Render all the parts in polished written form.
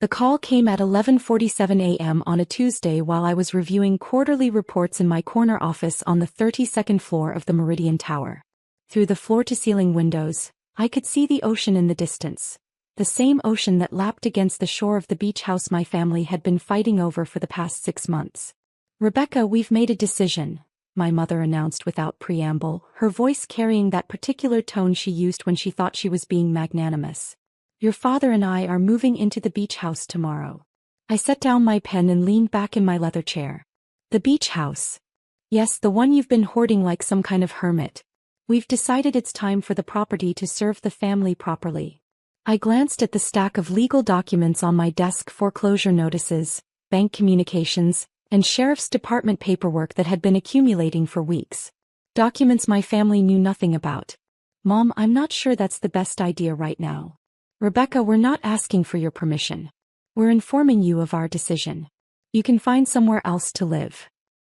The call came at 11:47 a.m. on a Tuesday while I was reviewing quarterly reports in my corner office on the 32nd floor of the Meridian Tower. Through the floor-to-ceiling windows, I could see the ocean in the distance. The same ocean that lapped against the shore of the beach house my family had been fighting over for the past 6 months. "Rebecca, we've made a decision," my mother announced without preamble, her voice carrying that particular tone she used when she thought she was being magnanimous. "Your father and I are moving into the beach house tomorrow." I set down my pen and leaned back in my leather chair. "The beach house?" "Yes, the one you've been hoarding like some kind of hermit. We've decided it's time for the property to serve the family properly." I glanced at the stack of legal documents on my desk: foreclosure notices, bank communications, and sheriff's department paperwork that had been accumulating for weeks. Documents my family knew nothing about. "Mom, I'm not sure that's the best idea right now." "Rebecca, we're not asking for your permission. We're informing you of our decision. You can find somewhere else to live."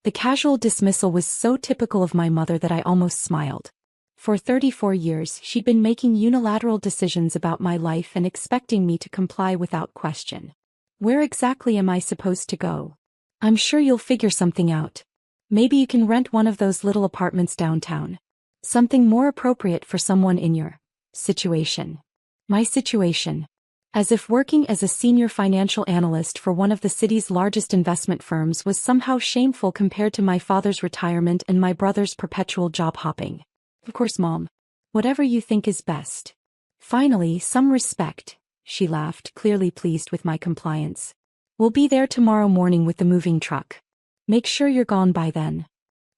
The casual dismissal was so typical of my mother that I almost smiled. For 34 years, she'd been making unilateral decisions about my life and expecting me to comply without question. "Where exactly am I supposed to go?" "I'm sure you'll figure something out. Maybe you can rent one of those little apartments downtown. Something more appropriate for someone in your situation." My situation. As if working as a senior financial analyst for one of the city's largest investment firms was somehow shameful compared to my father's retirement and my brother's perpetual job hopping. "Of course, Mom. Whatever you think is best." "Finally, some respect," she laughed, clearly pleased with my compliance. "We'll be there tomorrow morning with the moving truck. Make sure you're gone by then."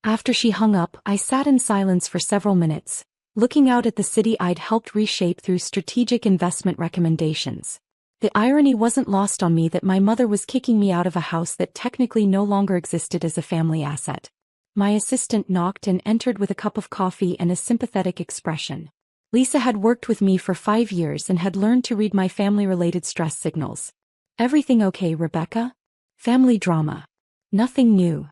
After she hung up, I sat in silence for several minutes, looking out at the city I'd helped reshape through strategic investment recommendations. The irony wasn't lost on me that my mother was kicking me out of a house that technically no longer existed as a family asset. My assistant knocked and entered with a cup of coffee and a sympathetic expression. Lisa had worked with me for 5 years and had learned to read my family-related stress signals. "Everything okay, Rebecca?" "Family drama. Nothing new."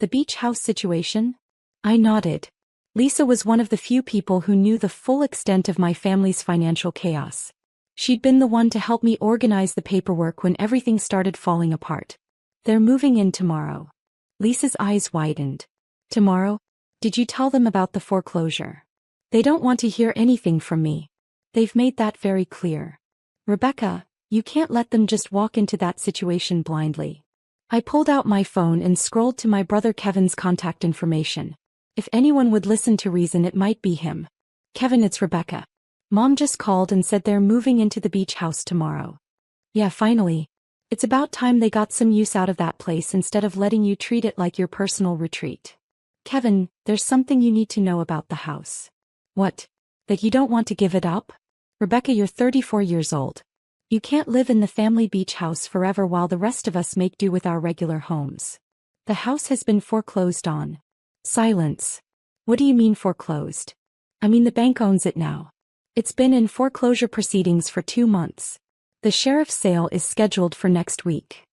"The beach house situation?" I nodded. Lisa was one of the few people who knew the full extent of my family's financial chaos. She'd been the one to help me organize the paperwork when everything started falling apart. "They're moving in tomorrow." Lisa's eyes widened. "Tomorrow? Did you tell them about the foreclosure?" "They don't want to hear anything from me. They've made that very clear." "Rebecca, you can't let them just walk into that situation blindly." I pulled out my phone and scrolled to my brother Kevin's contact information. If anyone would listen to reason, it might be him. "Kevin, it's Rebecca. Mom just called and said they're moving into the beach house tomorrow." "Yeah, finally. It's about time they got some use out of that place instead of letting you treat it like your personal retreat." "Kevin, there's something you need to know about the house." "What? That you don't want to give it up?" "Rebecca, you're 34 years old. You can't live in the family beach house forever while the rest of us make do with our regular homes. The house has been foreclosed on." Silence. "What do you mean foreclosed?" "I mean the bank owns it now. It's been in foreclosure proceedings for 2 months. The sheriff's sale is scheduled for next week."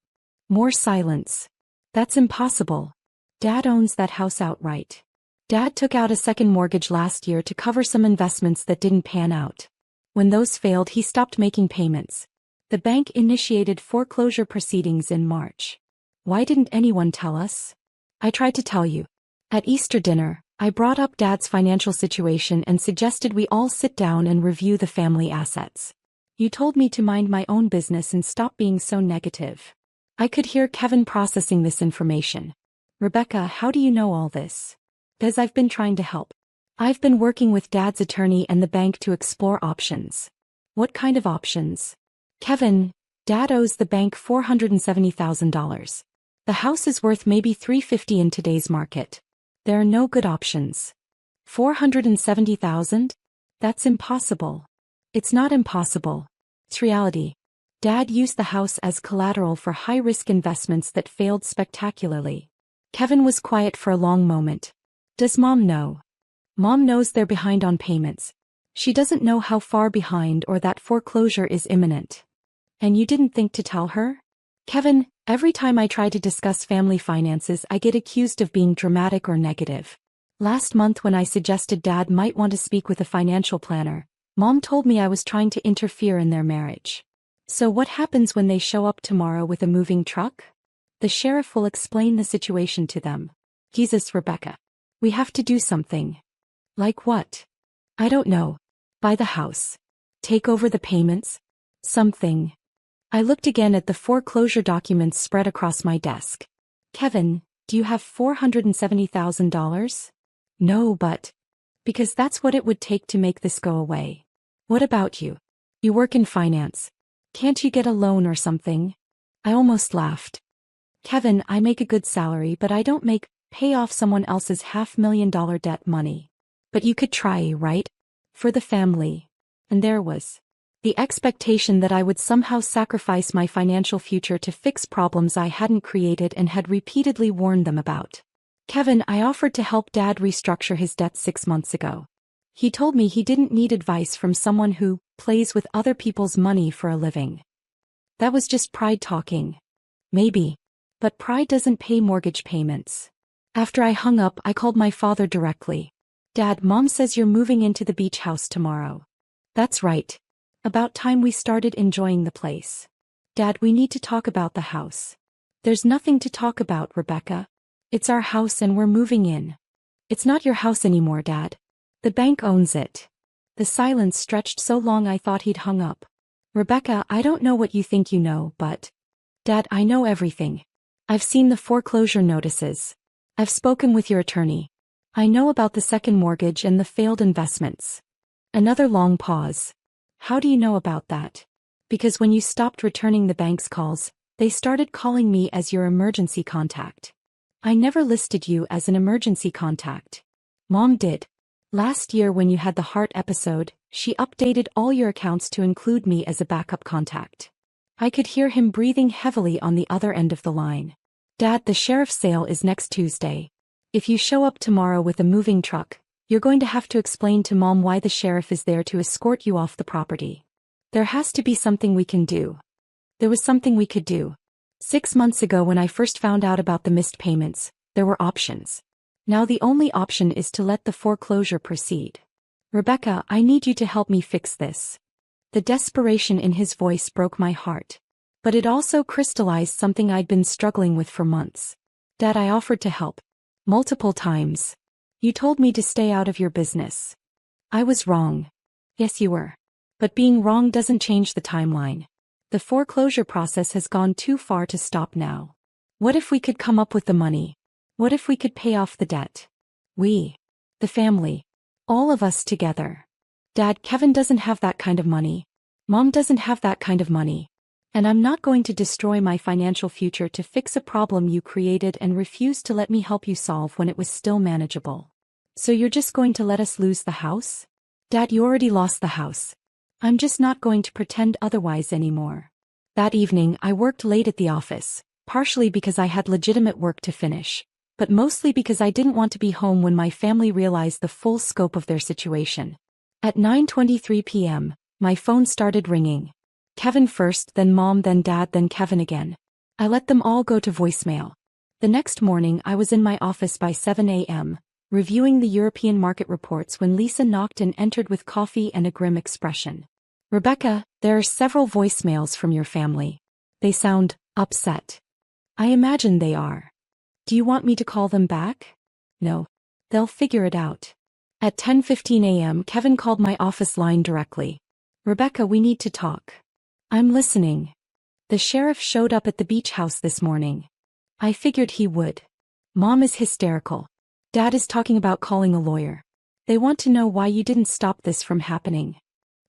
More silence. "That's impossible. Dad owns that house outright. Dad took out a second mortgage last year to cover some investments that didn't pan out. When those failed, he stopped making payments. The bank initiated foreclosure proceedings in March." "Why didn't anyone tell us?" "I tried to tell you. At Easter dinner, I brought up Dad's financial situation and suggested we all sit down and review the family assets. You told me to mind my own business and stop being so negative." I could hear Kevin processing this information. "Rebecca, how do you know all this?" "'Cause I've been trying to help. I've been working with Dad's attorney and the bank to explore options." "What kind of options?" "Kevin, Dad owes the bank $470,000. The house is worth maybe $350,000 in today's market. There are no good options." $470,000? That's impossible." "It's not impossible. It's reality. Dad used the house as collateral for high-risk investments that failed spectacularly." Kevin was quiet for a long moment. "Does Mom know?" "Mom knows they're behind on payments. She doesn't know how far behind or that foreclosure is imminent." "And you didn't think to tell her?" "Kevin, every time I try to discuss family finances, I get accused of being dramatic or negative. Last month when I suggested Dad might want to speak with a financial planner, Mom told me I was trying to interfere in their marriage." So what happens when they show up tomorrow with a moving truck? The sheriff will explain the situation to them. Jesus, Rebecca. We have to do something. Like what? I don't know. Buy the house. Take over the payments? Something. I looked again at the foreclosure documents spread across my desk. Kevin, do you have $470,000? No, but. Because that's what it would take to make this go away. What about you? You work in finance. Can't you get a loan or something? I almost laughed. Kevin, I make a good salary, but I don't pay off someone else's $500,000 debt money. But you could try, right? For the family. And there was the expectation that I would somehow sacrifice my financial future to fix problems I hadn't created and had repeatedly warned them about. Kevin, I offered to help Dad restructure his debts 6 months ago. He told me he didn't need advice from someone who plays with other people's money for a living. That was just pride talking. Maybe. But pride doesn't pay mortgage payments. After I hung up, I called my father directly. Dad, Mom says you're moving into the beach house tomorrow. That's right. About time we started enjoying the place. Dad, we need to talk about the house. There's nothing to talk about, Rebecca. It's our house and we're moving in. It's not your house anymore, Dad. The bank owns it. The silence stretched so long I thought he'd hung up. Rebecca, I don't know what you think you know, but. Dad, I know everything. I've seen the foreclosure notices. I've spoken with your attorney. I know about the second mortgage and the failed investments. Another long pause. How do you know about that? Because when you stopped returning the bank's calls, they started calling me as your emergency contact. I never listed you as an emergency contact. Mom did. Last year when you had the heart episode, she updated all your accounts to include me as a backup contact. I could hear him breathing heavily on the other end of the line. Dad, the sheriff's sale is next Tuesday. If you show up tomorrow with a moving truck, you're going to have to explain to Mom why the sheriff is there to escort you off the property. There has to be something we can do. There was something we could do. 6 months ago when I first found out about the missed payments, there were options. Now the only option is to let the foreclosure proceed. Rebecca, I need you to help me fix this. The desperation in his voice broke my heart. But it also crystallized something I'd been struggling with for months. Dad, I offered to help. Multiple times. You told me to stay out of your business. I was wrong. Yes, you were. But being wrong doesn't change the timeline. The foreclosure process has gone too far to stop now. What if we could come up with the money? What if we could pay off the debt? We. The family. All of us together. Dad, Kevin doesn't have that kind of money. Mom doesn't have that kind of money. And I'm not going to destroy my financial future to fix a problem you created and refuse to let me help you solve when it was still manageable. So you're just going to let us lose the house? Dad, you already lost the house. I'm just not going to pretend otherwise anymore. That evening, I worked late at the office, partially because I had legitimate work to finish, but mostly because I didn't want to be home when my family realized the full scope of their situation. At 9:23 p.m., my phone started ringing. Kevin first, then Mom, then Dad, then Kevin again. I let them all go to voicemail. The next morning I was in my office by 7 a.m., reviewing the European market reports when Lisa knocked and entered with coffee and a grim expression. Rebecca, there are several voicemails from your family. They sound upset. I imagine they are. Do you want me to call them back? No. They'll figure it out. At 10:15 a.m. Kevin called my office line directly. Rebecca, we need to talk. I'm listening. The sheriff showed up at the beach house this morning. I figured he would. Mom is hysterical. Dad is talking about calling a lawyer. They want to know why you didn't stop this from happening.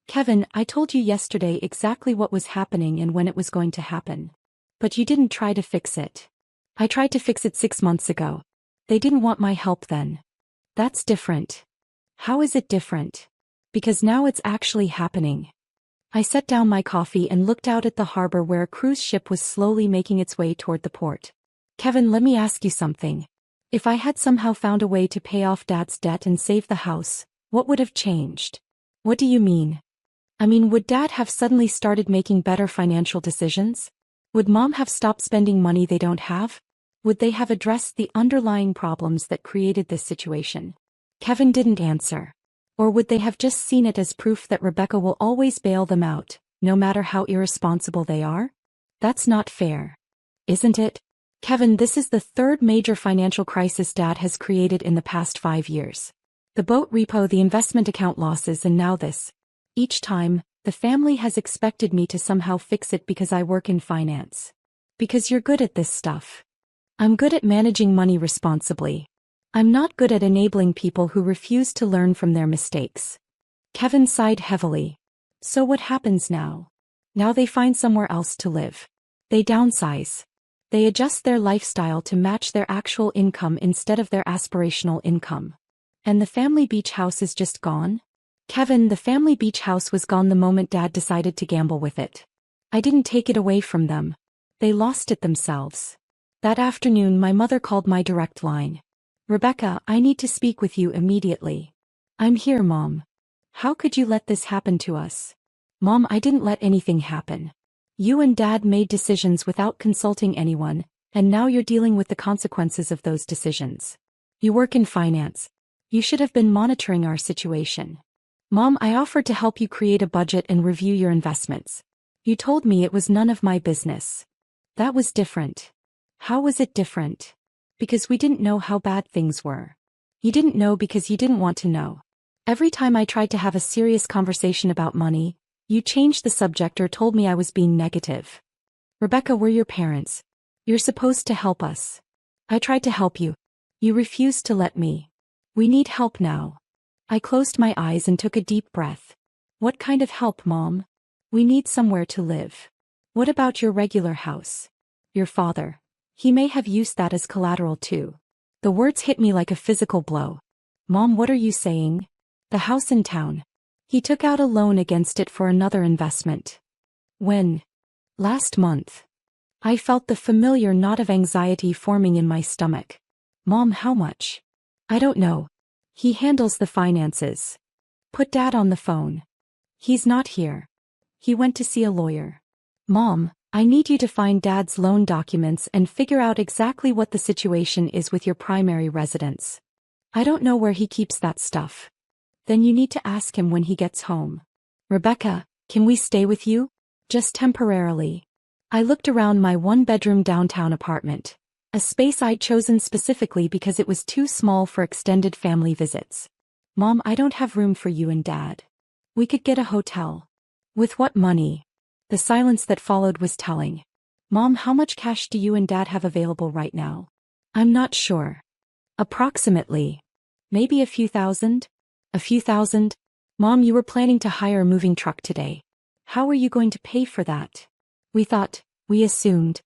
Kevin, I told you yesterday exactly what was happening and when it was going to happen. But you didn't try to fix it. I tried to fix it 6 months ago. They didn't want my help then. That's different. How is it different? Because now it's actually happening. I set down my coffee and looked out at the harbor where a cruise ship was slowly making its way toward the port. Kevin, let me ask you something. If I had somehow found a way to pay off Dad's debt and save the house, what would have changed? What do you mean? I mean, would Dad have suddenly started making better financial decisions? Would Mom have stopped spending money they don't have? Would they have addressed the underlying problems that created this situation? Kevin didn't answer. Or would they have just seen it as proof that Rebecca will always bail them out, no matter how irresponsible they are? That's not fair. Isn't it? Kevin, this is the third major financial crisis Dad has created in the past 5 years. The boat repo, the investment account losses, and now this. Each time, the family has expected me to somehow fix it because I work in finance. Because you're good at this stuff. I'm good at managing money responsibly. I'm not good at enabling people who refuse to learn from their mistakes. Kevin sighed heavily. So what happens now? Now they find somewhere else to live. They downsize. They adjust their lifestyle to match their actual income instead of their aspirational income. And the family beach house is just gone? Kevin, the family beach house was gone the moment Dad decided to gamble with it. I didn't take it away from them. They lost it themselves. That afternoon my mother called my direct line. Rebecca, I need to speak with you immediately. I'm here, Mom. How could you let this happen to us? Mom, I didn't let anything happen. You and Dad made decisions without consulting anyone, and now you're dealing with the consequences of those decisions. You work in finance. You should have been monitoring our situation. Mom, I offered to help you create a budget and review your investments. You told me it was none of my business. That was different. How was it different? Because we didn't know how bad things were. You didn't know because you didn't want to know. Every time I tried to have a serious conversation about money, you changed the subject or told me I was being negative. Rebecca, we're your parents. You're supposed to help us. I tried to help you. You refused to let me. We need help now. I closed my eyes and took a deep breath. What kind of help, Mom? We need somewhere to live. What about your regular house? Your father. He may have used that as collateral too. The words hit me like a physical blow. Mom, what are you saying? The house in town. He took out a loan against it for another investment. When? Last month. I felt the familiar knot of anxiety forming in my stomach. Mom, how much? I don't know. He handles the finances. Put Dad on the phone. He's not here. He went to see a lawyer. Mom, I need you to find Dad's loan documents and figure out exactly what the situation is with your primary residence. I don't know where he keeps that stuff. Then you need to ask him when he gets home. Rebecca, can we stay with you? Just temporarily. I looked around my one-bedroom downtown apartment, a space I'd chosen specifically because it was too small for extended family visits. Mom, I don't have room for you and Dad. We could get a hotel. With what money? The silence that followed was telling. Mom, how much cash do you and Dad have available right now? I'm not sure. Approximately. Maybe a few thousand? A few thousand? Mom, you were planning to hire a moving truck today. How are you going to pay for that? We assumed.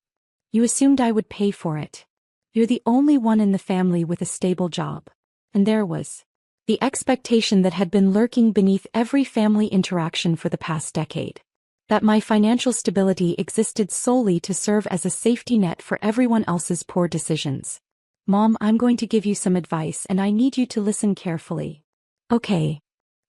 You assumed I would pay for it. You're the only one in the family with a stable job. And there was the expectation that had been lurking beneath every family interaction for the past decade. That my financial stability existed solely to serve as a safety net for everyone else's poor decisions. Mom, I'm going to give you some advice and I need you to listen carefully. Okay.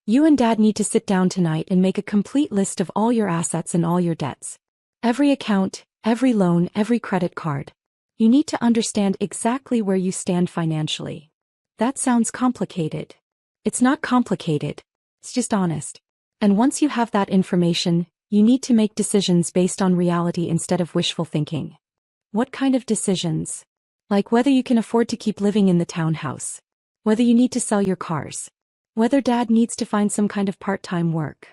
You and Dad need to sit down tonight and make a complete list of all your assets and all your debts. Every account, every loan, every credit card. You need to understand exactly where you stand financially. That sounds complicated. It's not complicated. It's just honest. And once you have that information, you need to make decisions based on reality instead of wishful thinking. What kind of decisions? Like whether you can afford to keep living in the townhouse. Whether you need to sell your cars. Whether Dad needs to find some kind of part-time work.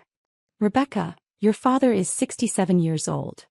Rebecca, your father is 67 years old.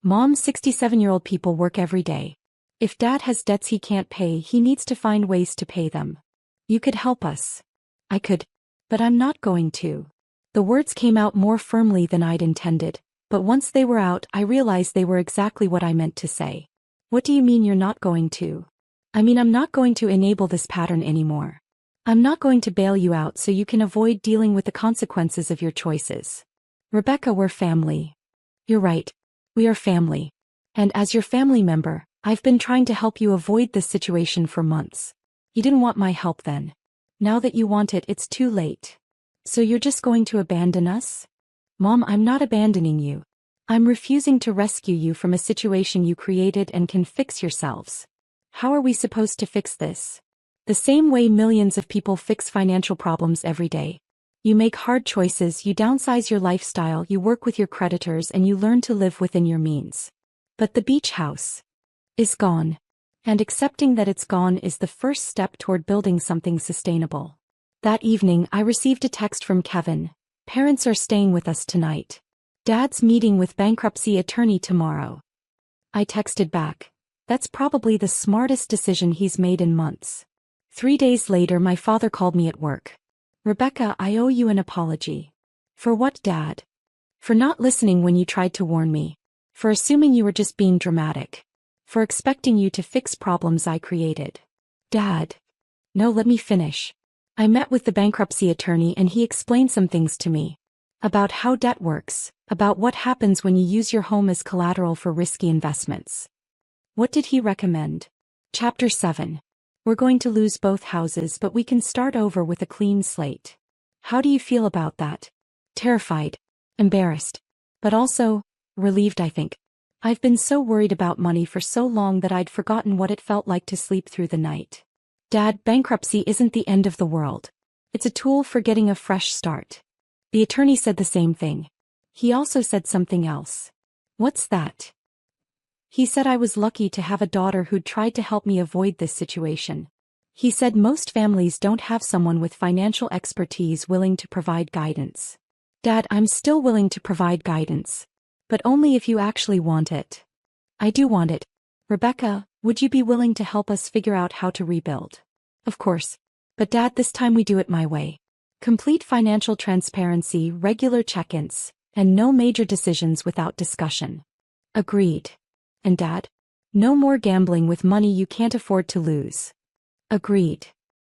Mom, 67-year-old people work every day. If Dad has debts he can't pay, he needs to find ways to pay them. You could help us. I could. But I'm not going to. The words came out more firmly than I'd intended, but once they were out I realized they were exactly what I meant to say. What do you mean you're not going to? I mean I'm not going to enable this pattern anymore. I'm not going to bail you out so you can avoid dealing with the consequences of your choices. Rebecca, we're family. You're right. We are family. And as your family member, I've been trying to help you avoid this situation for months. You didn't want my help then. Now that you want it, it's too late. So you're just going to abandon us? Mom, I'm not abandoning you. I'm refusing to rescue you from a situation you created and can fix yourselves. How are we supposed to fix this? The same way millions of people fix financial problems every day. You make hard choices, you downsize your lifestyle, you work with your creditors, and you learn to live within your means. But the beach house is gone. And accepting that it's gone is the first step toward building something sustainable. That evening, I received a text from Kevin. Parents are staying with us tonight. Dad's meeting with bankruptcy attorney tomorrow. I texted back. That's probably the smartest decision he's made in months. 3 days later, my father called me at work. Rebecca, I owe you an apology. For what, Dad? For not listening when you tried to warn me. For assuming you were just being dramatic. For expecting you to fix problems I created. Dad. No, let me finish. I met with the bankruptcy attorney and he explained some things to me. About how debt works, about what happens when you use your home as collateral for risky investments. What did he recommend? Chapter 7. We're going to lose both houses, but we can start over with a clean slate. How do you feel about that? Terrified. Embarrassed. But also, relieved, I think. I've been so worried about money for so long that I'd forgotten what it felt like to sleep through the night. Dad, bankruptcy isn't the end of the world. It's a tool for getting a fresh start. The attorney said the same thing. He also said something else. What's that? He said I was lucky to have a daughter who'd tried to help me avoid this situation. He said most families don't have someone with financial expertise willing to provide guidance. Dad, I'm still willing to provide guidance. But only if you actually want it. I do want it. Rebecca, would you be willing to help us figure out how to rebuild? Of course. But Dad, this time we do it my way. Complete financial transparency, regular check-ins, and no major decisions without discussion. Agreed. And Dad? No more gambling with money you can't afford to lose. Agreed.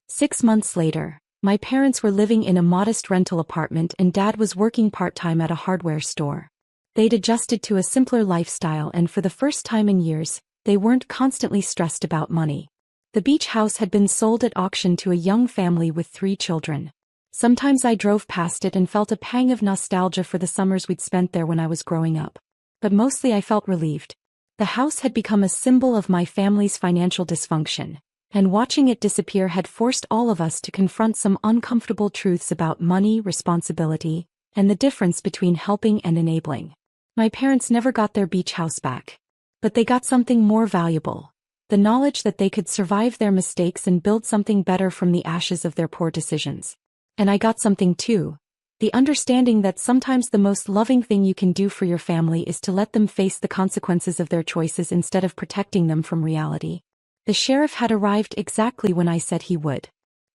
6 months later, my parents were living in a modest rental apartment and Dad was working part-time at a hardware store. They'd adjusted to a simpler lifestyle and for the first time in years, they weren't constantly stressed about money. The beach house had been sold at auction to a young family with 3 children. Sometimes I drove past it and felt a pang of nostalgia for the summers we'd spent there when I was growing up. But mostly I felt relieved. The house had become a symbol of my family's financial dysfunction, and watching it disappear had forced all of us to confront some uncomfortable truths about money, responsibility, and the difference between helping and enabling. My parents never got their beach house back. But they got something more valuable. The knowledge that they could survive their mistakes and build something better from the ashes of their poor decisions. And I got something too. The understanding that sometimes the most loving thing you can do for your family is to let them face the consequences of their choices instead of protecting them from reality. The sheriff had arrived exactly when I said he would.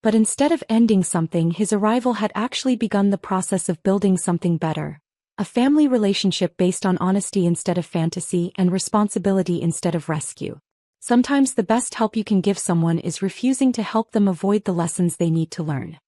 But instead of ending something, his arrival had actually begun the process of building something better. A family relationship based on honesty instead of fantasy and responsibility instead of rescue. Sometimes the best help you can give someone is refusing to help them avoid the lessons they need to learn.